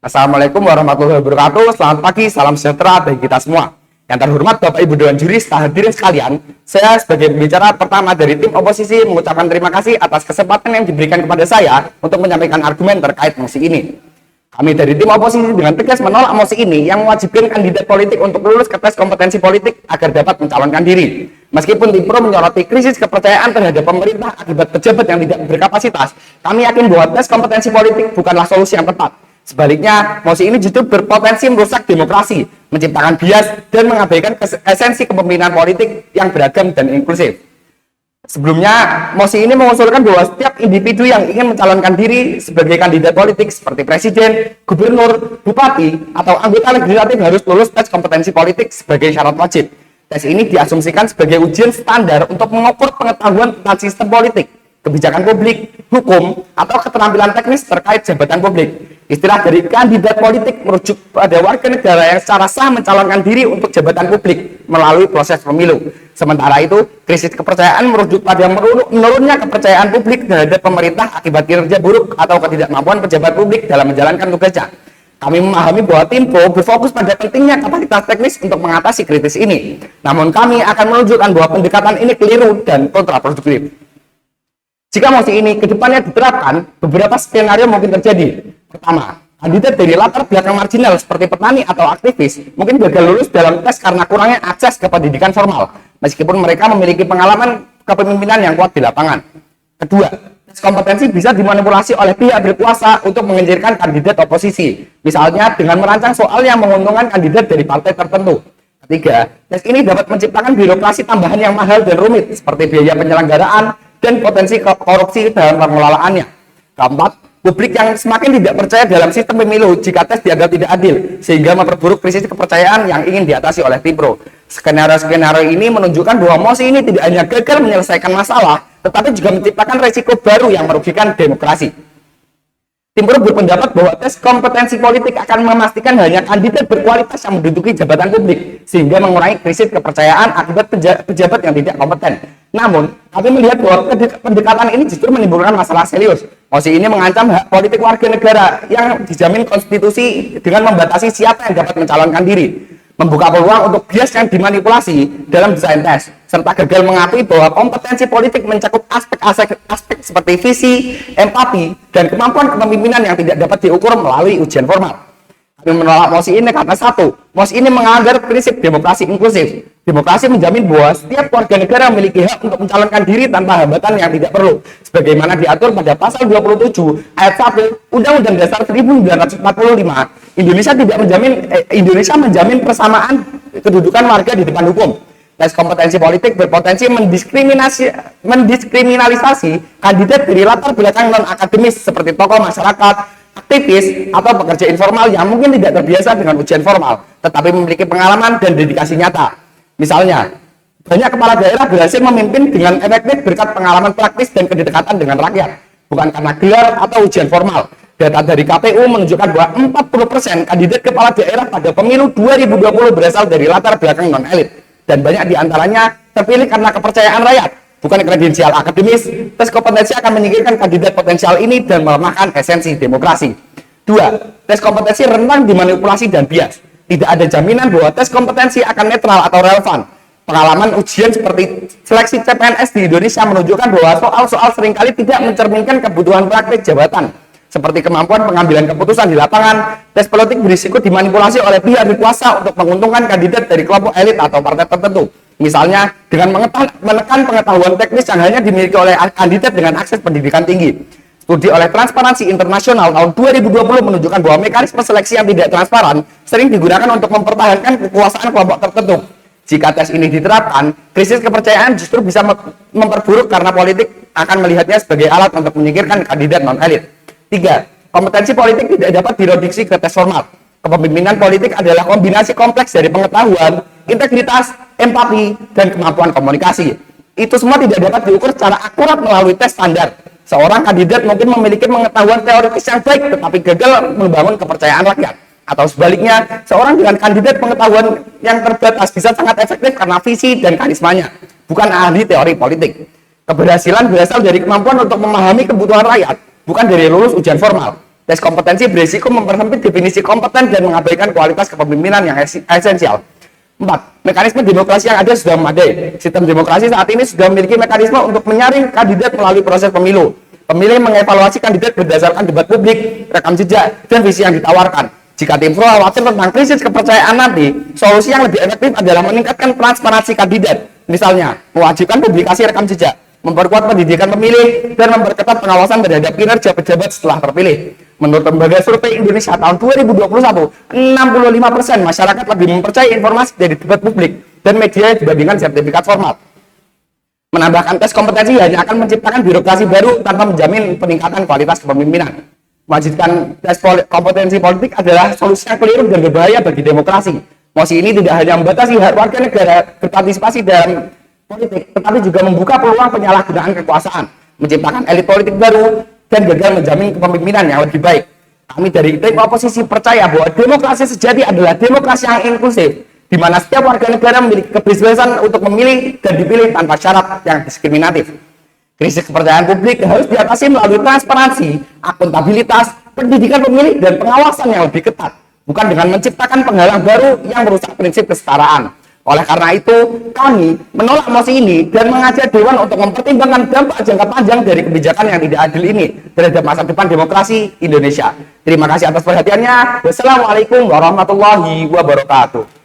Assalamualaikum warahmatullahi wabarakatuh. Selamat pagi, salam sejahtera bagi kita semua. Yang terhormat Bapak Ibu Dewan Juri, hadirin sekalian, saya sebagai pembicara pertama dari tim oposisi mengucapkan terima kasih atas kesempatan yang diberikan kepada saya untuk menyampaikan argumen terkait mosi ini. Kami dari tim oposisi dengan tegas menolak mosi ini yang mewajibkan kandidat politik untuk lulus ke tes kompetensi politik agar dapat mencalonkan diri. Meskipun tim pro menyoroti krisis kepercayaan terhadap pemerintah akibat pejabat yang tidak berkapasitas, kami yakin bahwa tes kompetensi politik bukanlah solusi yang tepat. Sebaliknya, mosi ini justru berpotensi merusak demokrasi, menciptakan bias, dan mengabaikan esensi kepemimpinan politik yang beragam dan inklusif. Sebelumnya, mosi ini mengusulkan bahwa setiap individu yang ingin mencalonkan diri sebagai kandidat politik seperti presiden, gubernur, bupati, atau anggota legislatif harus lulus tes kompetensi politik sebagai syarat wajib. Tes ini diasumsikan sebagai ujian standar untuk mengukur pengetahuan tentang sistem politik, kebijakan publik, hukum, atau keterampilan teknis terkait jabatan publik. Istilah dari kandidat politik merujuk pada warga negara yang secara sah mencalonkan diri untuk jabatan publik melalui proses pemilu. Sementara itu, krisis kepercayaan merujuk pada menurunnya kepercayaan publik terhadap pemerintah akibat kinerja buruk atau ketidakmampuan pejabat publik dalam menjalankan tugasnya. Kami memahami bahwa tim pro berfokus pada pentingnya kapasitas teknis untuk mengatasi krisis ini. Namun kami akan menunjukkan bahwa pendekatan ini keliru dan kontraproduktif. Jika mosi ini kedepannya diterapkan, beberapa skenario mungkin terjadi. Pertama, kandidat dari latar belakang marginal seperti petani atau aktivis mungkin gagal lulus dalam tes karena kurangnya akses ke pendidikan formal, meskipun mereka memiliki pengalaman kepemimpinan yang kuat di lapangan. Kedua, tes kompetensi bisa dimanipulasi oleh pihak berkuasa untuk menginjilkan kandidat oposisi, misalnya dengan merancang soal yang menguntungkan kandidat dari partai tertentu. Ketiga, tes ini dapat menciptakan birokrasi tambahan yang mahal dan rumit, seperti biaya penyelenggaraan dan potensi korupsi dalam pengelolaannya. Keempat, publik yang semakin tidak percaya dalam sistem pemilu jika tes dianggap tidak adil, sehingga memperburuk krisis kepercayaan yang ingin diatasi oleh tim pro. Skenario ini menunjukkan bahwa mosi ini tidak hanya gagal menyelesaikan masalah, tetapi juga menciptakan resiko baru yang merugikan demokrasi. Tim pro berpendapat bahwa tes kompetensi politik akan memastikan hanya kandidat berkualitas yang menduduki jabatan publik, sehingga mengurangi krisis kepercayaan akibat pejabat yang tidak kompeten. Namun, kami melihat bahwa pendekatan ini justru menimbulkan masalah serius. Mosi ini mengancam hak politik warga negara yang dijamin konstitusi dengan membatasi siapa yang dapat mencalonkan diri, membuka peluang untuk bias yang dimanipulasi dalam desain tes, serta gagal mengakui bahwa kompetensi politik mencakup aspek seperti visi, empati, dan kemampuan kepemimpinan yang tidak dapat diukur melalui ujian formal. Kami menolak mosi ini karena satu, mosi ini melanggar prinsip demokrasi inklusif. Demokrasi menjamin bahwa setiap warga negara memiliki hak untuk mencalonkan diri tanpa hambatan yang tidak perlu, sebagaimana diatur pada pasal 27 ayat 1 Undang-Undang Dasar 1945. Indonesia menjamin persamaan kedudukan warga di depan hukum. Tes kompetensi politik berpotensi mendiskriminalisasi kandidat dari latar belakang non-akademis seperti tokoh masyarakat, aktivis, atau pekerja informal yang mungkin tidak terbiasa dengan ujian formal, tetapi memiliki pengalaman dan dedikasi nyata. Misalnya, banyak kepala daerah berhasil memimpin dengan efektif berkat pengalaman praktis dan kedekatan dengan rakyat, bukan karena gelar atau ujian formal. Data dari KPU menunjukkan bahwa 40% kandidat kepala daerah pada pemilu 2020 berasal dari latar belakang non-elit, dan banyak diantaranya terpilih karena kepercayaan rakyat, bukan kredensial akademis. Tes kompetensi akan menyingkirkan kandidat potensial ini dan melemahkan esensi demokrasi. 2. Tes kompetensi rentan dimanipulasi dan bias. Tidak ada jaminan bahwa tes kompetensi akan netral atau relevan. Pengalaman ujian seperti seleksi CPNS di Indonesia menunjukkan bahwa soal-soal seringkali tidak mencerminkan kebutuhan praktik jabatan, seperti kemampuan pengambilan keputusan di lapangan. Tes politik berisiko dimanipulasi oleh pihak berkuasa untuk menguntungkan kandidat dari kelompok elit atau partai tertentu. Misalnya, dengan menekan pengetahuan teknis yang hanya dimiliki oleh kandidat dengan akses pendidikan tinggi. Studi oleh Transparansi Internasional tahun 2020 menunjukkan bahwa mekanisme seleksi yang tidak transparan sering digunakan untuk mempertahankan kekuasaan kelompok tertentu. Jika tes ini diterapkan, krisis kepercayaan justru bisa memperburuk karena politik akan melihatnya sebagai alat untuk menyingkirkan kandidat non-elit. 3. Kompetensi politik tidak dapat direduksi ke tes formal. Kepemimpinan politik adalah kombinasi kompleks dari pengetahuan, integritas, empati, dan kemampuan komunikasi. Itu semua tidak dapat diukur secara akurat melalui tes standar. Seorang kandidat mungkin memiliki pengetahuan teoritis yang baik tetapi gagal membangun kepercayaan rakyat. Atau sebaliknya, seorang dengan kandidat pengetahuan yang terbatas bisa sangat efektif karena visi dan karismanya, bukan ahli teori politik. Keberhasilan berasal dari kemampuan untuk memahami kebutuhan rakyat, bukan dari lulus ujian formal. Tes kompetensi berisiko mempersempit definisi kompeten dan mengabaikan kualitas kepemimpinan yang esensial. 4. Mekanisme demokrasi yang ada sudah memadai. Sistem demokrasi saat ini sudah memiliki mekanisme untuk menyaring kandidat melalui proses pemilu. Pemilih mengevaluasi kandidat berdasarkan debat publik, rekam jejak, dan visi yang ditawarkan. Jika tim pro khawatir tentang krisis kepercayaan nanti, solusi yang lebih efektif adalah meningkatkan transparansi kandidat. Misalnya, mewajibkan publikasi rekam jejak, memperkuat pendidikan pemilih, dan memperketat pengawasan terhadap kinerja pejabat setelah terpilih. Menurut lembaga survei Indonesia tahun 2021, 65% masyarakat lebih mempercayai informasi dari debat publik dan media dibandingkan sertifikat formal. Menambahkan tes kompetensi hanya akan menciptakan birokrasi baru tanpa menjamin peningkatan kualitas kepemimpinan. Mewajibkan tes kompetensi politik adalah solusi yang keliru dan berbahaya bagi demokrasi. Mosi ini tidak hanya membatasi hak warga negara berpartisipasi dalam politik, tetapi juga membuka peluang penyalahgunaan kekuasaan, menciptakan elit politik baru, dan gagal menjamin kepemimpinan yang lebih baik. Kami dari tim oposisi percaya bahwa demokrasi sejati adalah demokrasi yang inklusif, di mana setiap warga negara memiliki kebebasan untuk memilih dan dipilih tanpa syarat yang diskriminatif. Krisis kepercayaan publik harus diatasi melalui transparansi, akuntabilitas, pendidikan pemilih, dan pengawasan yang lebih ketat, bukan dengan menciptakan penghalang baru yang merusak prinsip kesetaraan. Oleh karena itu, kami menolak mosi ini dan mengajak Dewan untuk mempertimbangkan dampak jangka panjang dari kebijakan yang tidak adil ini terhadap masa depan demokrasi Indonesia. Terima kasih atas perhatiannya. Wassalamualaikum warahmatullahi wabarakatuh.